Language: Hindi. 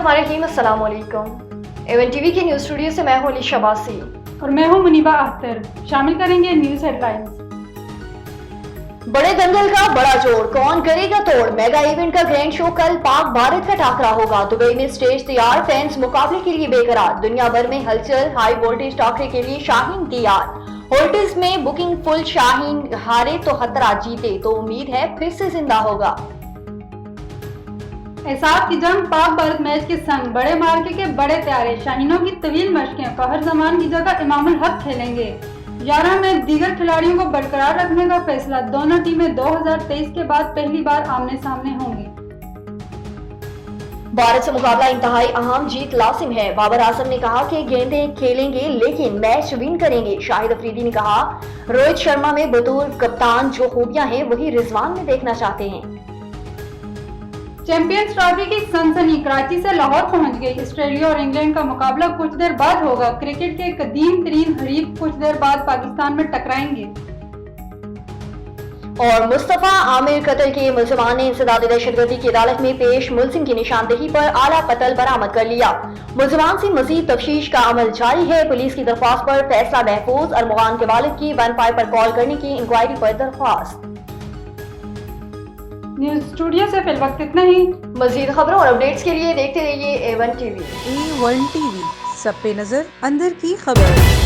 बिस्मिल्लाहिर्रहमानिर्रहीम, अस्सलाम वालेकुम। एवन टीवी के न्यूज़ स्टूडियो से मैं हूं अलीशा बासी और मैं हूं मुनीबा अख्तर। शामिल करेंगे न्यूज़ हेडलाइंस। बड़े दंगल का बड़ा जोर, कौन करेगा तोड़। मेगा इवेंट का ग्रैंड शो कल पाक भारत का टाकरा होगा। दुबई में स्टेज तैयार, फैंस मुकाबले के लिए बेकरार। दुनिया भर में हलचल, हाई वोल्टेज टाकरे के लिए शाहीन तैयार। होटल्स में बुकिंग फुल, शाहीन हारे तो खतरा, जीते तो उम्मीद है फिर से जिंदा होगा। एहसास की जंग, पाक भारत मैच के संग बड़े मार्के के बड़े तैयारे। शाहीनों की तवील मशकें, फहर जमान की जगह इमामुल हक खेलेंगे। 11 में दीगर खिलाड़ियों को बरकरार रखने का फैसला। दोनों टीमें 2023 के बाद पहली बार आमने सामने होंगी। भारत से मुकाबला इंतहाई अहम, जीत लाजिम है। बाबर आजम ने कहा कि गेंदें खेलेंगे लेकिन मैच विन करेंगे। शाहिद अफरीदी ने कहा रोहित शर्मा में बतौर कप्तान जो खूबियां हैं वही रिजवान में देखना चाहते हैं। चैंपियंस ट्रॉफी की सनसनी, कराची से लाहौर पहुंच गई। ऑस्ट्रेलिया और इंग्लैंड का मुकाबला कुछ देर बाद होगा। क्रिकेट के कदीम तरीन हरीफ कुछ देर बाद पाकिस्तान में टकराएंगे। और मुस्तफा आमिर कत्ल के मुलजमान ने इंसदादी दहशतगर्दी की अदालत में पेश, मुलजिम की निशानदेही पर आला कत्ल बरामद कर लिया। मुलजमान से मजीद तफ्तीश का अमल जारी है। पुलिस की दरख्वास्त पर फैसला महफूज। अरमुगान के वालिद की 15 पर कॉल करने की इंक्वायरी पर दरख्वास्त। न्यूज़ स्टूडियो से फिल वक्त इतना ही। मजीद खबरों और अपडेट्स के लिए देखते रहिए A1 TV। A1 TV, सब पे नजर, अंदर की खबर।